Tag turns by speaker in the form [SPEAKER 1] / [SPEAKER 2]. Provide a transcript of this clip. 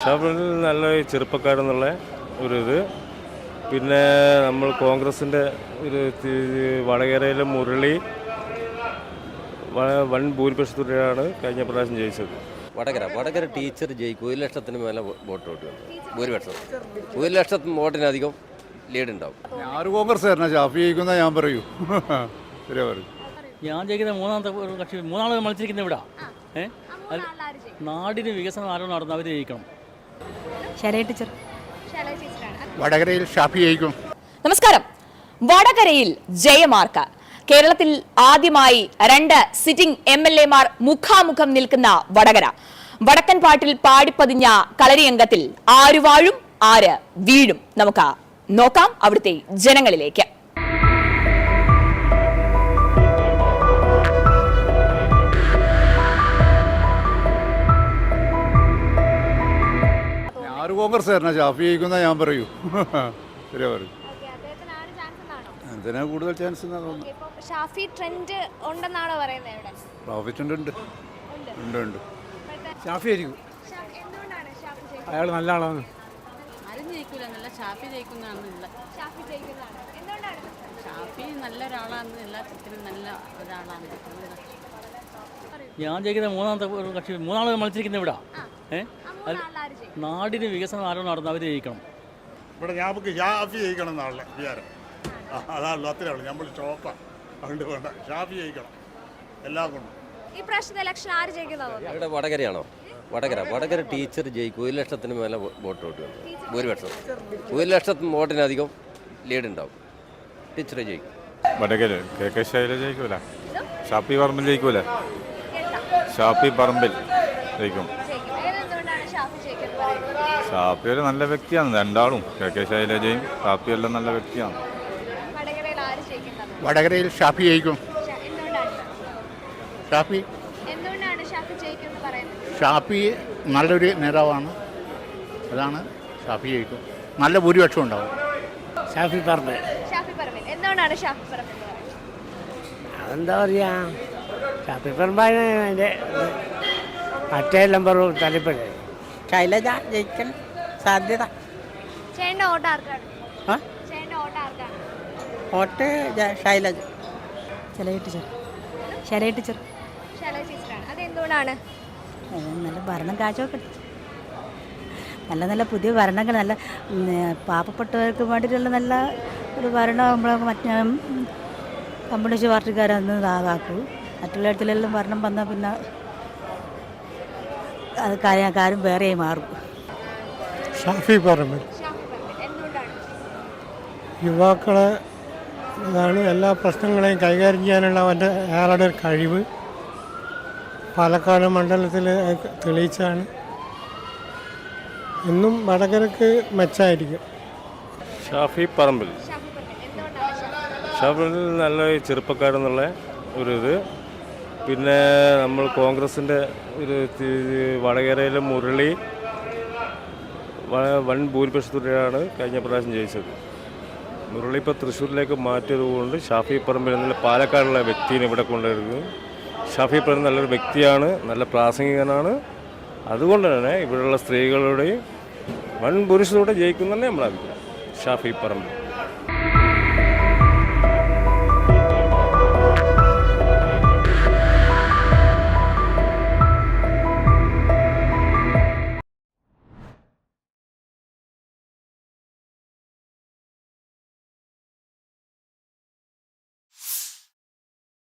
[SPEAKER 1] Shuffle നല്ല ചെറുപ്പക്കാരെന്നുള്ള ഇത്. പിന്നെ നമ്മൾ കോൺഗ്രസിൻ്റെ ഒരു വടകരയിലെ മുരളി വൻ ഭൂരിപക്ഷത്തോടെയാണ് കഴിഞ്ഞ പ്രാവശ്യം ജയിച്ചത്.
[SPEAKER 2] വടകര ടീച്ചർ ജയിക്കും. 1 ലക്ഷത്തിന് മേലെ വോട്ട് ഭൂരിപക്ഷം. 1 ലക്ഷത്തിന് വോട്ടിനധികം ലീഡ് ഉണ്ടാവും.
[SPEAKER 3] ആറ് കോൺഗ്രസ് ഷാഫി ജയിക്കുന്ന ഞാൻ പറയൂ.
[SPEAKER 4] ഞാൻ ജയിക്കുന്ന മൂന്നാമത്തെ കക്ഷി. മൂന്നാമത് മത്സരിക്കുന്ന ഇവിടെ നാടിന് വികസനം ആരോ നടന്ന് അവർ ജയിക്കണം.
[SPEAKER 3] വടകരയിൽ ഷാഫി ജയിക്കും.
[SPEAKER 5] നമസ്കാരം. വടകരയിൽ ജയമാർക്ക്. കേരളത്തിൽ ആദ്യമായി 2 സിറ്റിംഗ് MLA-മാർ മുഖാമുഖം നിൽക്കുന്ന വടകര. വടക്കൻ പാട്ടിൽ പാടിപ്പതിഞ്ഞ കളരിയംഗത്തിൽ ആര് വാഴും ആര് വീഴും. നമുക്ക് നോക്കാം അവിടുത്തെ ജനങ്ങളിലേക്ക്.
[SPEAKER 3] ആറ് കോൺഗ്രസ് ഷാഫി ജയിക്കുന്ന ഞാൻ പറയൂ. എന്തിനാ കൂടുതൽ ചാൻസ്
[SPEAKER 6] ഷാഫി ട്രെൻഡ് ഉണ്ടെന്നാണോ പറയുന്നത്?
[SPEAKER 3] ഉണ്ട്.
[SPEAKER 7] ഷാഫി ആയിരിക്കും. അയാൾ നല്ല ആളാണ്.
[SPEAKER 8] ഷാഫി നല്ലൊരാളാണ്. എല്ലാത്തിനും നല്ല ഒരാളാണ്.
[SPEAKER 4] ഞാൻ ജയിക്കുന്ന മൂന്നാമത്തെ കക്ഷി. മൂന്നാമത് മത്സരിക്കുന്ന ഇവിടെ നാടിന് വികസനം ആരോ നടന്ന് അവർ ജയിക്കണം.
[SPEAKER 9] ഇവിടെ ഞങ്ങൾക്ക് ഷാഫി ജയിക്കണം എന്നാണല്ലോ വിചാരം. അതാണല്ലോ അത്രേ ഉള്ളൂ. നമ്മൾ ഷോപ്പാണ്, അതുകൊണ്ട് വേണ്ട ഷാഫി ജയിക്കണം എല്ലാം കൊണ്ടും.
[SPEAKER 6] ഈ പ്രാവശ്യത്തെ ഇലക്ഷൻ ആര് ജയിക്കുന്നത്?
[SPEAKER 2] ഇവിടെ വടകരയാണോ? വടകര ടീച്ചർ ജയിക്കും. 1 ലക്ഷത്തിന് മേലെ വോട്ട് ഭൂരിപക്ഷം. 1 ലക്ഷത്തിന് വോട്ടിനധികം ലീഡ് ഉണ്ടാവും. ടീച്ചറെ ജയിക്കും.
[SPEAKER 1] വടകര KK ശൈലജ ജയിക്കൂല. ഷാഫി പറമ്പിൽ ജയിക്കൂല. ഷാഫി പറമ്പിൽ ജയിക്കും. ഷാഫി ഒരു നല്ല വ്യക്തിയാണ്. രണ്ടാളും KK ശൈലജയും ഷാഫി എല്ലാം നല്ല വ്യക്തിയാണ്.
[SPEAKER 3] വടകരയിൽ ഷാഫി ജയിക്കും. ഷാഫി നല്ലൊരു നേതാവാണ്. അതാണ് ഷാഫി ജയിക്കും. നല്ല ഭൂരിപക്ഷം ഉണ്ടാവും.
[SPEAKER 7] ഷാഫി പറമ്പ്.
[SPEAKER 6] എന്തുകൊണ്ടാണ് ഷാഫി പറമ്പ്?
[SPEAKER 7] അതെന്താ പറയാ, ഷാഫി പറമ്പാണ് അതിൻ്റെ മറ്റേ നമ്പർ തലപ്പഴ. ശൈലജ ജയിക്കാൻ സാധ്യത.
[SPEAKER 6] ചേട്ടൻ്റെ വോട്ട് ആർക്കാണ്?
[SPEAKER 8] വോട്ട് ശൈലജ.
[SPEAKER 6] അതെന്തുകൊണ്ടാണ്?
[SPEAKER 10] നല്ല ഭരണം കാഴ്ചവെക്കട്ടെ. നല്ല നല്ല പുതിയ ഭരണങ്ങൾ, നല്ല പാവപ്പെട്ടവർക്ക് വേണ്ടിയിട്ടുള്ള നല്ല ഒരു ഭരണം നമ്മളെ മറ്റേ കമ്മ്യൂണിസ്റ്റ് പാർട്ടിക്കാരന്ന് ഇതാക്കൂ. മറ്റുള്ള ഇടത്തിലെല്ലാം ഭരണം വന്നാൽ പിന്നെ അത് കാര്യം വേറെ മാറും.
[SPEAKER 7] ഷാഫി പറമ്പ്. യുവാക്കളെ ഇതാണ് എല്ലാ പ്രശ്നങ്ങളെയും കൈകാര്യം ചെയ്യാനുള്ള അയാളുടെ ഒരു കഴിവ് പാലക്കാട് മണ്ഡലത്തിൽ തെളിയിച്ചാണ്. ഇന്നും വടകരക്ക് മെച്ചമായിരിക്കും.
[SPEAKER 1] ഷാഫി പറമ്പിൽ. ഷാഫിൽ നല്ല ചെറുപ്പക്കാരെന്നുള്ള ഇത്. പിന്നെ നമ്മൾ കോൺഗ്രസിൻ്റെ ഒരു വടകരയിലെ മുരളി വൻ ഭൂരിപക്ഷത്തോടെയാണ് കഴിഞ്ഞ പ്രാവശ്യം ജയിച്ചത്. മുരളി ഇപ്പോൾ തൃശ്ശൂരിലേക്ക് മാറ്റിയതുകൊണ്ട് ഷാഫി പറമ്പിൽ എന്നുള്ള പാലക്കാടുള്ള വ്യക്തിനെ ഇവിടെ കൊണ്ടുവരുന്നു. ഷാഫി പറമ്പിൽ നല്ലൊരു വ്യക്തിയാണ്, നല്ല പ്രാസംഗികനാണ്. അതുകൊണ്ട് തന്നെ ഇവിടെയുള്ള സ്ത്രീകളുടെയും വൻ ഭൂരിപക്ഷത്തോടെ ജയിക്കുന്നതന്നെ നമ്മളെ അഭിപ്രായം. ഷാഫി പറമ്പിൽ.